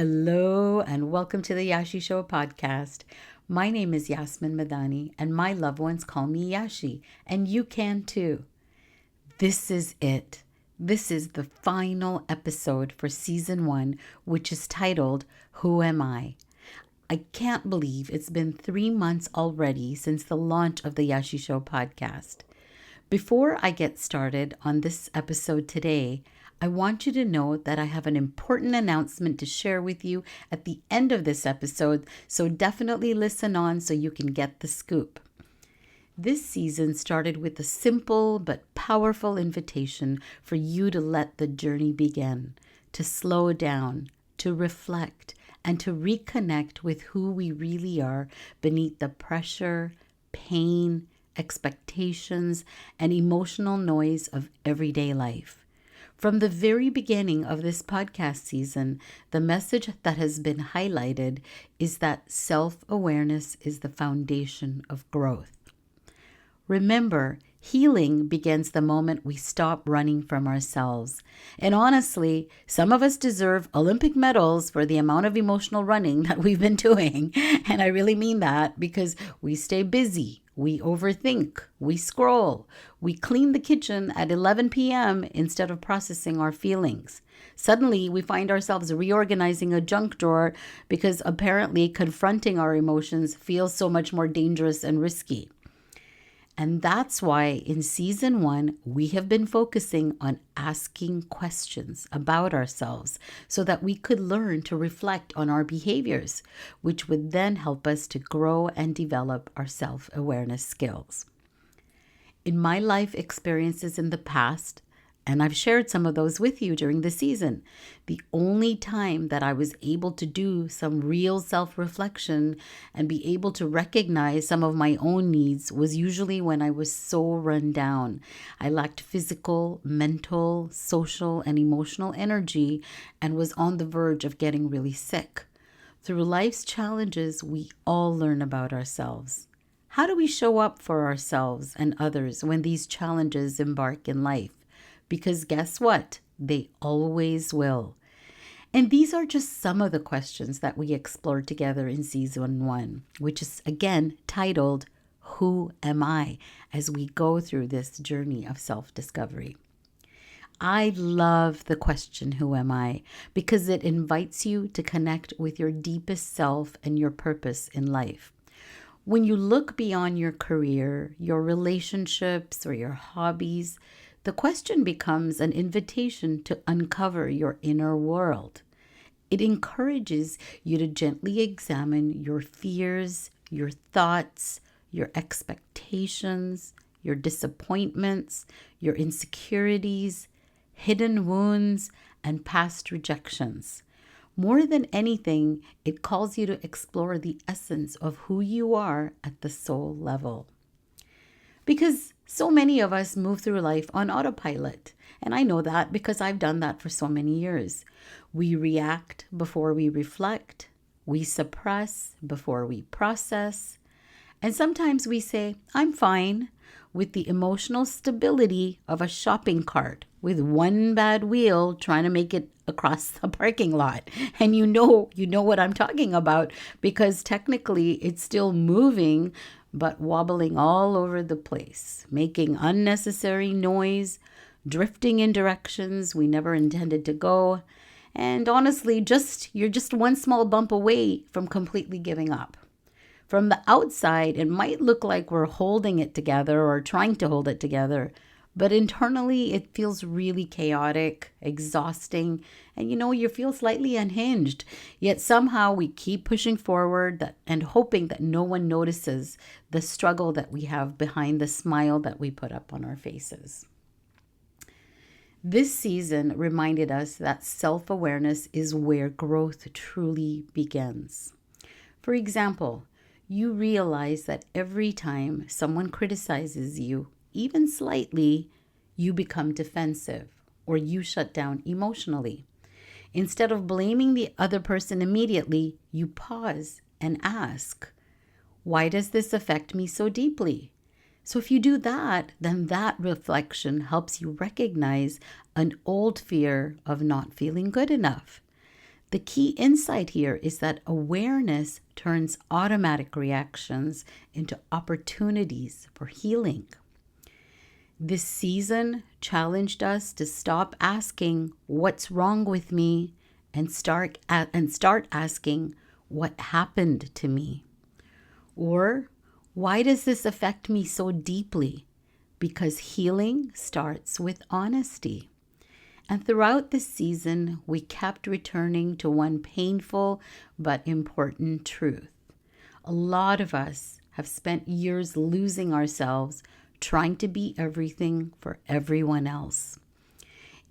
Hello and welcome to the Yashi Show podcast. My name is Yasmin Madani and my loved ones call me Yashi, and you can too. This is it. This is the final episode for season 1, which is titled, Who Am I? I can't believe it's been 3 months already since the launch of the Yashi Show podcast. Before I get started on this episode today, I want you to know that I have an important announcement to share with you at the end of this episode, so definitely listen on so you can get the scoop. This season started with a simple but powerful invitation for you to let the journey begin, to slow down, to reflect, and to reconnect with who we really are beneath the pressure, pain, expectations, and emotional noise of everyday life. From the very beginning of this podcast season, the message that has been highlighted is that self-awareness is the foundation of growth. Remember, healing begins the moment we stop running from ourselves. And honestly, some of us deserve Olympic medals for the amount of emotional running that we've been doing. And I really mean that because we stay busy, we overthink, we scroll, we clean the kitchen at 11 p.m. instead of processing our feelings. Suddenly, we find ourselves reorganizing a junk drawer because apparently confronting our emotions feels so much more dangerous and risky. And that's why in season 1, we have been focusing on asking questions about ourselves so that we could learn to reflect on our behaviors, which would then help us to grow and develop our self-awareness skills. In my life experiences in the past, and I've shared some of those with you during the season, the only time that I was able to do some real self-reflection and be able to recognize some of my own needs was usually when I was so run down. I lacked physical, mental, social, and emotional energy and was on the verge of getting really sick. Through life's challenges, we all learn about ourselves. How do we show up for ourselves and others when these challenges embark in life? Because guess what? They always will. And these are just some of the questions that we explored together in season 1, which is again titled, Who Am I? As we go through this journey of self-discovery. I love the question, Who am I? Because it invites you to connect with your deepest self and your purpose in life. When you look beyond your career, your relationships, or your hobbies, the question becomes an invitation to uncover your inner world. It encourages you to gently examine your fears, your thoughts, your expectations, your disappointments, your insecurities, hidden wounds, and past rejections. More than anything, it calls you to explore the essence of who you are at the soul level. Because so many of us move through life on autopilot. And I know that because I've done that for so many years. We react before we reflect. We suppress before we process. And sometimes we say, I'm fine, with the emotional stability of a shopping cart with one bad wheel trying to make it across the parking lot. And you know what I'm talking about because technically it's still moving, but wobbling all over the place, making unnecessary noise, drifting in directions we never intended to go. And honestly, you're just one small bump away from completely giving up. From the outside, it might look like we're holding it together or trying to hold it together, but internally it feels really chaotic, exhausting, and you feel slightly unhinged. Yet somehow we keep pushing forward and hoping that no one notices the struggle that we have behind the smile that we put up on our faces. This season reminded us that self-awareness is where growth truly begins. For example, you realize that every time someone criticizes you, even slightly, you become defensive or you shut down emotionally. Instead of blaming the other person immediately, you pause and ask, why does this affect me so deeply? So if you do that, then that reflection helps you recognize an old fear of not feeling good enough. The key insight here is that awareness turns automatic reactions into opportunities for healing. This season challenged us to stop asking, "What's wrong with me?" and start asking, "What happened to me?" Or, "Why does this affect me so deeply?" Because healing starts with honesty. And throughout this season, we kept returning to one painful but important truth. A lot of us have spent years losing ourselves trying to be everything for everyone else.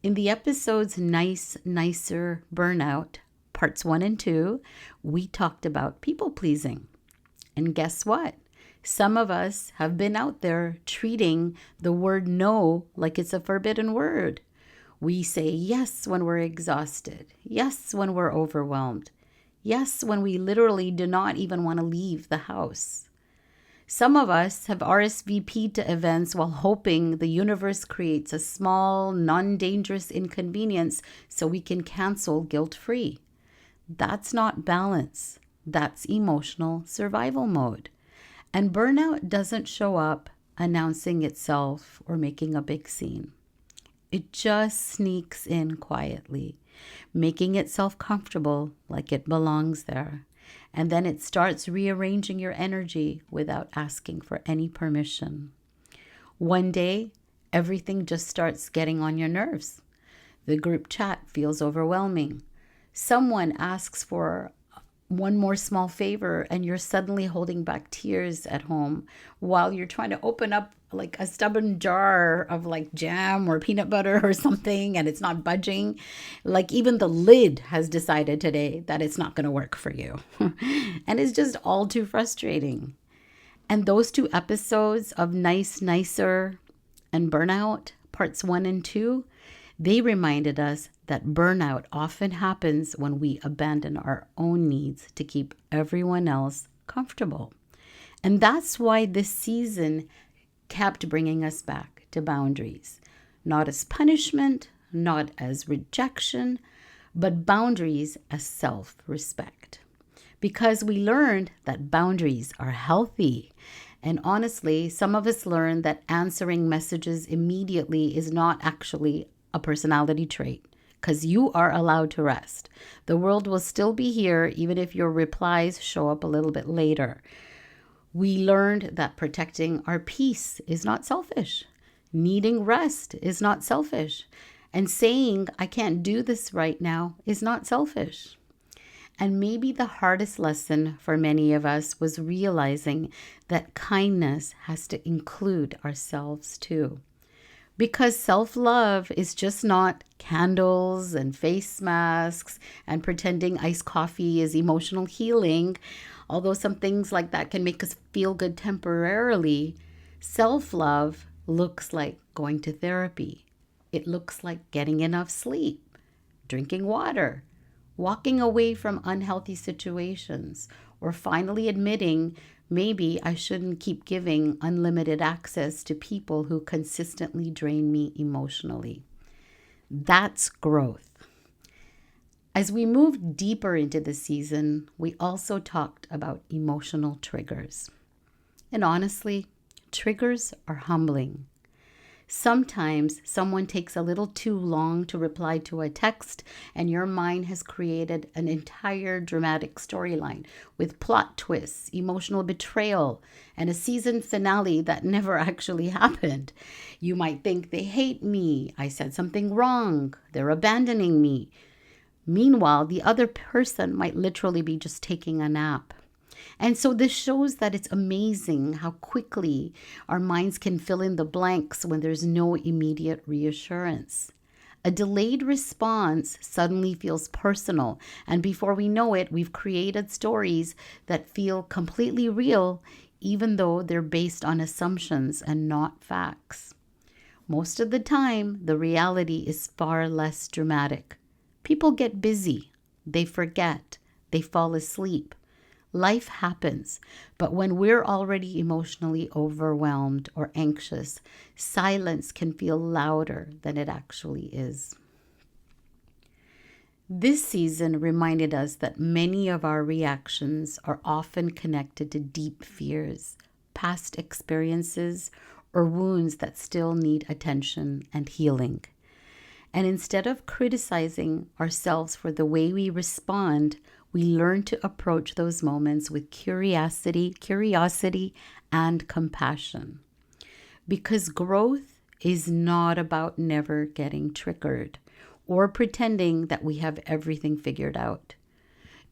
In the episodes Nice, Nicer, Burnout, parts 1 and 2, we talked about people pleasing. And guess what? Some of us have been out there treating the word no like it's a forbidden word. We say yes when we're exhausted, yes when we're overwhelmed, yes when we literally do not even want to leave the house. Some of us have RSVP'd to events while hoping the universe creates a small, non-dangerous inconvenience so we can cancel guilt-free. That's not balance. That's emotional survival mode. And burnout doesn't show up announcing itself or making a big scene. It just sneaks in quietly, making itself comfortable like it belongs there. And then it starts rearranging your energy without asking for any permission. One day, everything just starts getting on your nerves. The group chat feels overwhelming. Someone asks for one more small favor and you're suddenly holding back tears at home while you're trying to open up like a stubborn jar of like jam or peanut butter or something and it's not budging. Like even the lid has decided today that it's not going to work for you. And it's just all too frustrating. And those 2 episodes of Nice, Nicer, and Burnout, parts 1 and 2, they reminded us that burnout often happens when we abandon our own needs to keep everyone else comfortable. And that's why this season kept bringing us back to boundaries, not as punishment, not as rejection, but boundaries as self-respect. Because we learned that boundaries are healthy. And honestly, some of us learned that answering messages immediately is not actually a personality trait, because you are allowed to rest. The world will still be here even if your replies show up a little bit later. We learned that protecting our peace is not selfish. Needing rest is not selfish. And saying, "I can't do this right now," is not selfish. And maybe the hardest lesson for many of us was realizing that kindness has to include ourselves too. Because self-love is just not candles and face masks and pretending iced coffee is emotional healing. Although some things like that can make us feel good temporarily, self-love looks like going to therapy. It looks like getting enough sleep, drinking water, walking away from unhealthy situations, or finally admitting maybe I shouldn't keep giving unlimited access to people who consistently drain me emotionally. That's growth. As we moved deeper into the season, we also talked about emotional triggers. And honestly, triggers are humbling. Sometimes someone takes a little too long to reply to a text, and your mind has created an entire dramatic storyline with plot twists, emotional betrayal, and a season finale that never actually happened. You might think they hate me, I said something wrong, they're abandoning me. Meanwhile, the other person might literally be just taking a nap. And so this shows that it's amazing how quickly our minds can fill in the blanks when there's no immediate reassurance. A delayed response suddenly feels personal, and before we know it, we've created stories that feel completely real, even though they're based on assumptions and not facts. Most of the time, the reality is far less dramatic. People get busy, they forget, they fall asleep. Life happens, but when we're already emotionally overwhelmed or anxious, silence can feel louder than it actually is. This season reminded us that many of our reactions are often connected to deep fears, past experiences, or wounds that still need attention and healing. And instead of criticizing ourselves for the way we respond, we learn to approach those moments with curiosity and compassion. Because growth is not about never getting triggered or pretending that we have everything figured out.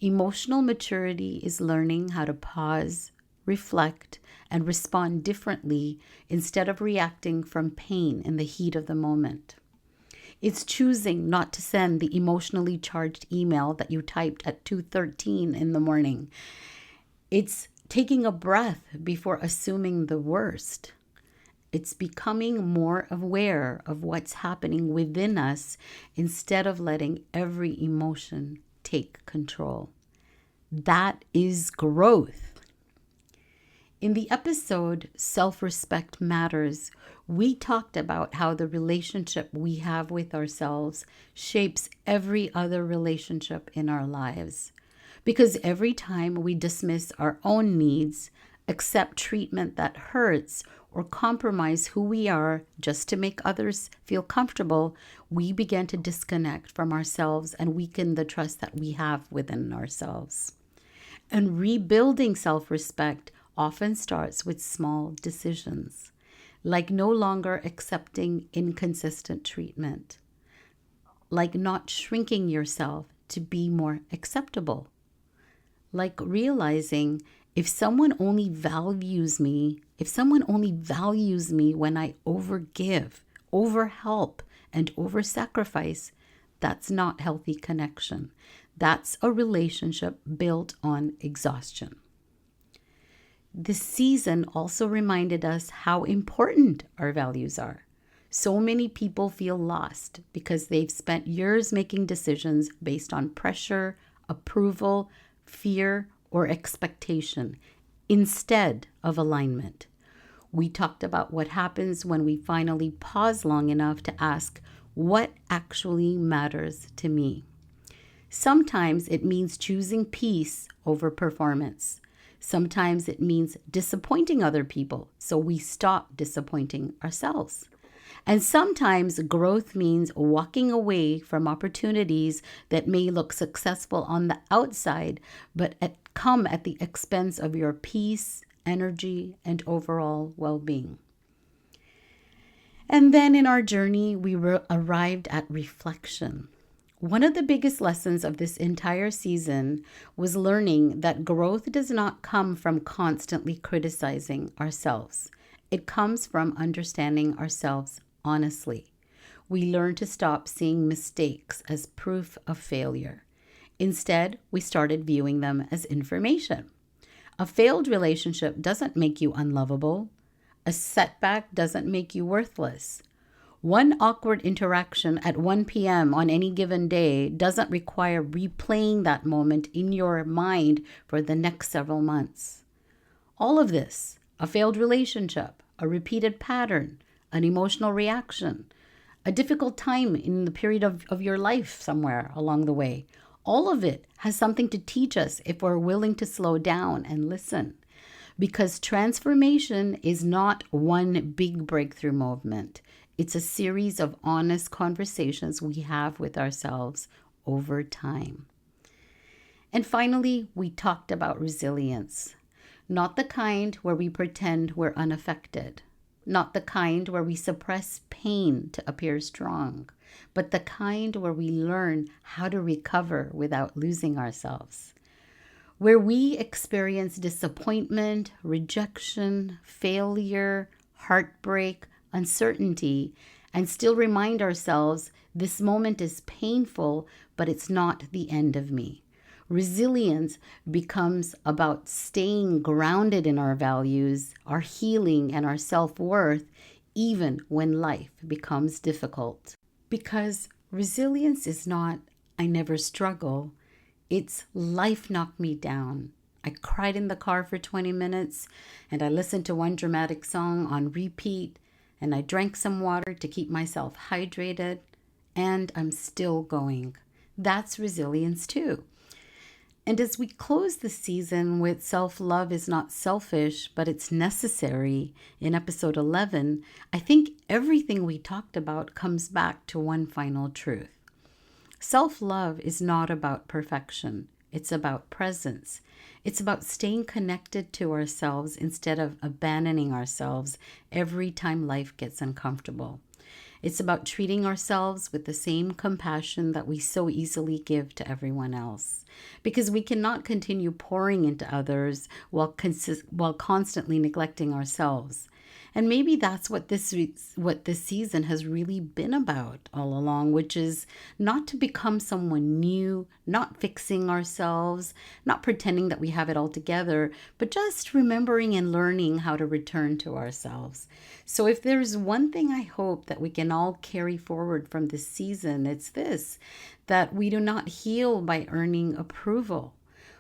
Emotional maturity is learning how to pause, reflect, and respond differently instead of reacting from pain in the heat of the moment. It's choosing not to send the emotionally charged email that you typed at 2:13 in the morning. It's taking a breath before assuming the worst. It's becoming more aware of what's happening within us instead of letting every emotion take control. That is growth. In the episode Self-Respect Matters, we talked about how the relationship we have with ourselves shapes every other relationship in our lives. Because every time we dismiss our own needs, accept treatment that hurts, or compromise who we are just to make others feel comfortable, we begin to disconnect from ourselves and weaken the trust that we have within ourselves. And rebuilding self-respect often starts with small decisions, like no longer accepting inconsistent treatment, like not shrinking yourself to be more acceptable, like realizing if someone only values me when I overgive, overhelp, and oversacrifice, that's not healthy connection. That's a relationship built on exhaustion. This season also reminded us how important our values are. So many people feel lost because they've spent years making decisions based on pressure, approval, fear, or expectation instead of alignment. We talked about what happens when we finally pause long enough to ask, what actually matters to me? Sometimes it means choosing peace over performance. Sometimes it means disappointing other people, so we stop disappointing ourselves. And sometimes growth means walking away from opportunities that may look successful on the outside, but come at the expense of your peace, energy, and overall well-being. And then in our journey, we arrived at reflection. One of the biggest lessons of this entire season was learning that growth does not come from constantly criticizing ourselves. It comes from understanding ourselves honestly. We learn to stop seeing mistakes as proof of failure. Instead, we started viewing them as information. A failed relationship doesn't make you unlovable. A setback doesn't make you worthless. One awkward interaction at 1 p.m. on any given day doesn't require replaying that moment in your mind for the next several months. All of this, a failed relationship, a repeated pattern, an emotional reaction, a difficult time in the period of your life somewhere along the way, all of it has something to teach us if we're willing to slow down and listen. Because transformation is not one big breakthrough movement. It's a series of honest conversations we have with ourselves over time. And finally, we talked about resilience. Not the kind where we pretend we're unaffected. Not the kind where we suppress pain to appear strong. But the kind where we learn how to recover without losing ourselves. Where we experience disappointment, rejection, failure, heartbreak, uncertainty, and still remind ourselves this moment is painful, but it's not the end of me. Resilience becomes about staying grounded in our values, our healing, and our self-worth, even when life becomes difficult. Because resilience is not, I never struggle. It's life knocked me down. I cried in the car for 20 minutes and I listened to one dramatic song on repeat and I drank some water to keep myself hydrated and I'm still going. That's resilience too. And as we close the season with self-love is not selfish, but it's necessary in episode 11, I think everything we talked about comes back to one final truth. Self-love is not about perfection. It's about presence. It's about staying connected to ourselves instead of abandoning ourselves every time life gets uncomfortable. It's about treating ourselves with the same compassion that we so easily give to everyone else. Because we cannot continue pouring into others while constantly neglecting ourselves. And maybe that's what this season has really been about all along, which is not to become someone new, not fixing ourselves, not pretending that we have it all together, but just remembering and learning how to return to ourselves. So if there's one thing I hope that we can all carry forward from this season, it's this, that we do not heal by earning approval.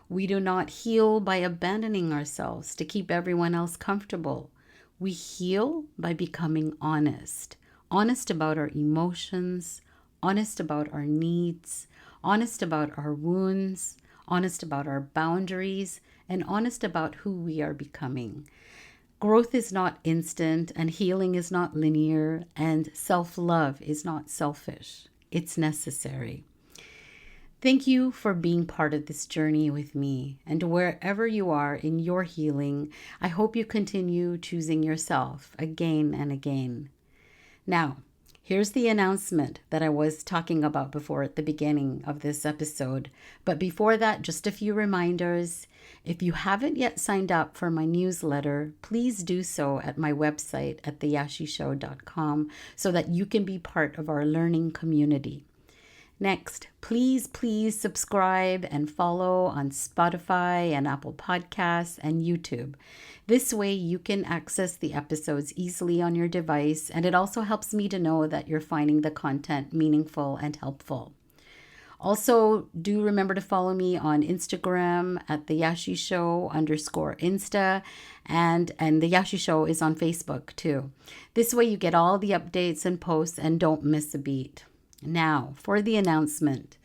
We do not heal by abandoning ourselves to keep everyone else comfortable. We heal by becoming honest about our emotions, honest about our needs, honest about our wounds, honest about our boundaries, and honest about who we are becoming. Growth is not instant, and healing is not linear, and self-love is not selfish. It's necessary. Thank you for being part of this journey with me. And wherever you are in your healing, I hope you continue choosing yourself again and again. Now, here's the announcement that I was talking about before at the beginning of this episode. But before that, just a few reminders. If you haven't yet signed up for my newsletter, please do so at my website at theyashishow.com so that you can be part of our learning community. Next, please subscribe and follow on Spotify and Apple Podcasts and YouTube. This way you can access the episodes easily on your device, and it also helps me to know that you're finding the content meaningful and helpful. Also, do remember to follow me on Instagram at the Yashi Show _Insta, and the Yashi Show is on Facebook too. This way you get all the updates and posts and don't miss a beat. Now, for the announcement.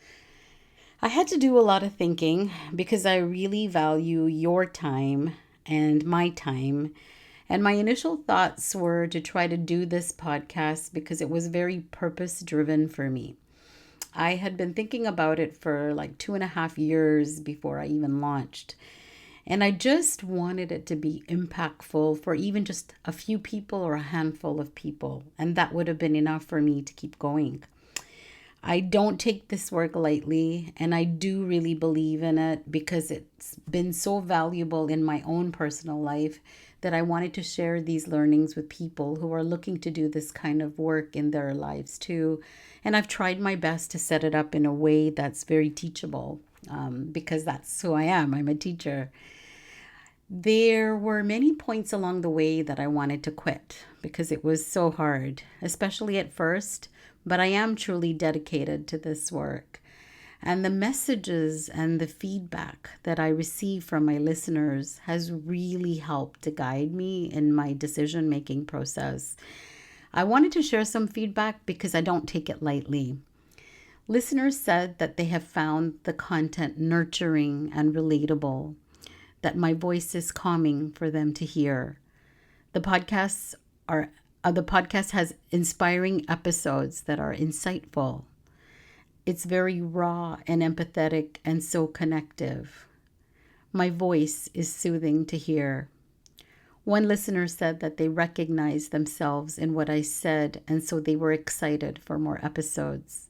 I had to do a lot of thinking because I really value your time and my time. And my initial thoughts were to try to do this podcast because it was very purpose-driven for me. I had been thinking about it for like 2.5 years before I even launched. And I just wanted it to be impactful for even just a few people or a handful of people. And that would have been enough for me to keep going. I don't take this work lightly, and I do really believe in it because it's been so valuable in my own personal life that I wanted to share these learnings with people who are looking to do this kind of work in their lives too. And I've tried my best to set it up in a way that's very teachable because that's who I am. I'm a teacher. There were many points along the way that I wanted to quit because it was so hard, especially at first. But I am truly dedicated to this work. And the messages and the feedback that I receive from my listeners has really helped to guide me in my decision-making process. I wanted to share some feedback because I don't take it lightly. Listeners said that they have found the content nurturing and relatable, that my voice is calming for them to hear. The podcast has inspiring episodes that are insightful. It's very raw and empathetic and so connective. My voice is soothing to hear. One listener said that they recognized themselves in what I said, and so they were excited for more episodes.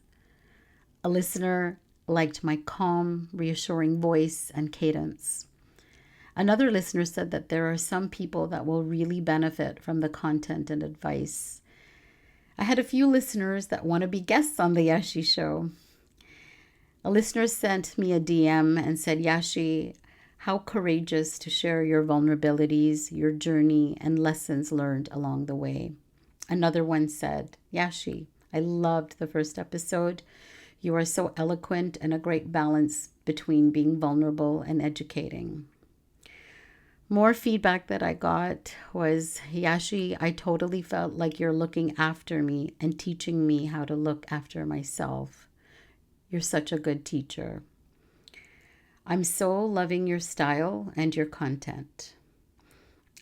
A listener liked my calm, reassuring voice and cadence. Another listener said that there are some people that will really benefit from the content and advice. I had a few listeners that want to be guests on the Yashi Show. A listener sent me a DM and said, Yashi, how courageous to share your vulnerabilities, your journey, and lessons learned along the way. Another one said, Yashi, I loved the first episode. You are so eloquent and a great balance between being vulnerable and educating. More feedback that I got was, Yashi, I totally felt like you're looking after me and teaching me how to look after myself. You're such a good teacher. I'm so loving your style and your content.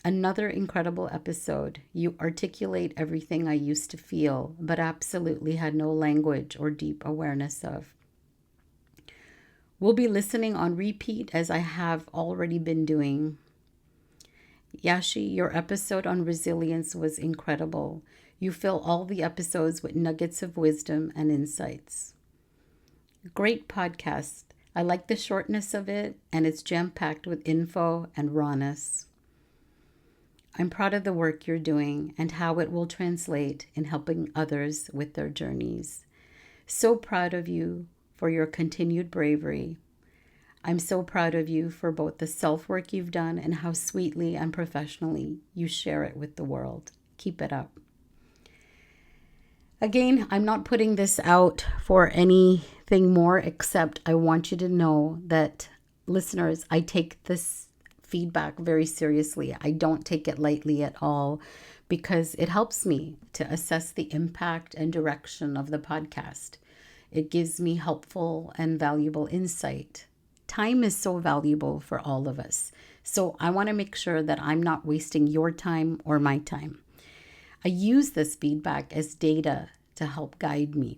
Another incredible episode. You articulate everything I used to feel, but absolutely had no language or deep awareness of. We'll be listening on repeat as I have already been doing. Yashi, your episode on resilience was incredible. You fill all the episodes with nuggets of wisdom and insights. Great podcast. I like the shortness of it, and it's jam-packed with info and rawness. I'm proud of the work you're doing and how it will translate in helping others with their journeys. So proud of you for your continued bravery. I'm so proud of you for both the self-work you've done and how sweetly and professionally you share it with the world. Keep it up. Again, I'm not putting this out for anything more except I want you to know that, listeners, I take this feedback very seriously. I don't take it lightly at all because it helps me to assess the impact and direction of the podcast. It gives me helpful and valuable insight. Time is so valuable for all of us. So I want to make sure that I'm not wasting your time or my time. I use this feedback as data to help guide me.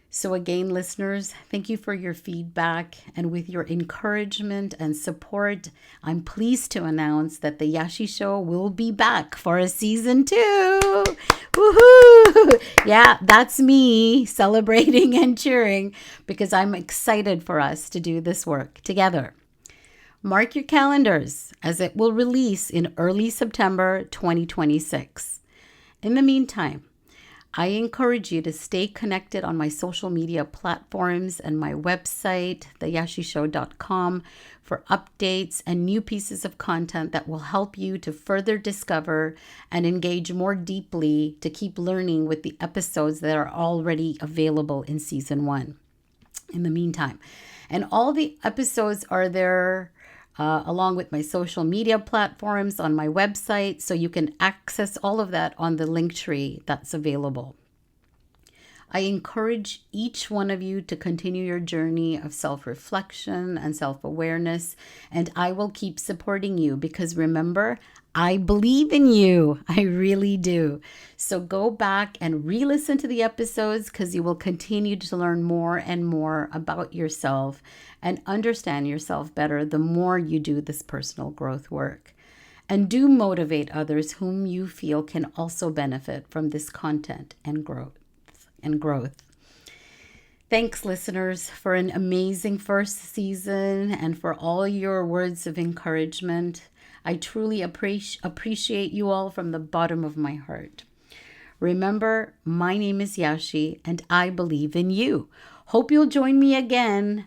So again, listeners, thank you for your feedback. And with your encouragement and support, I'm pleased to announce that the Yashi Show will be back for a season 2. Woohoo! Yeah, that's me celebrating and cheering because I'm excited for us to do this work together. Mark your calendars as it will release in early September 2026. In the meantime, I encourage you to stay connected on my social media platforms and my website, theyashishow.com, for updates and new pieces of content that will help you to further discover and engage more deeply to keep learning with the episodes that are already available in season 1. In the meantime, and all the episodes are there along with my social media platforms on my website, so you can access all of that on the link tree that's available. I encourage each one of you to continue your journey of self-reflection and self-awareness, and I will keep supporting you because remember, I believe in you. I really do. So go back and re-listen to the episodes because you will continue to learn more and more about yourself and understand yourself better the more you do this personal growth work. And do motivate others whom you feel can also benefit from this content and growth. Thanks, listeners, for an amazing first season and for all your words of encouragement. I truly appreciate you all from the bottom of my heart. Remember, my name is Yashi, and I believe in you. Hope you'll join me again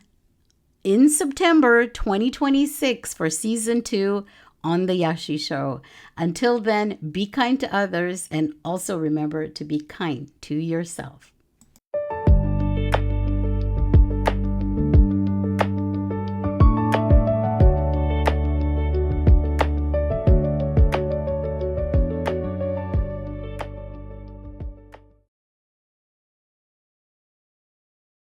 in September 2026 for season 2 on the Yashi Show. Until then, be kind to others and also remember to be kind to yourself.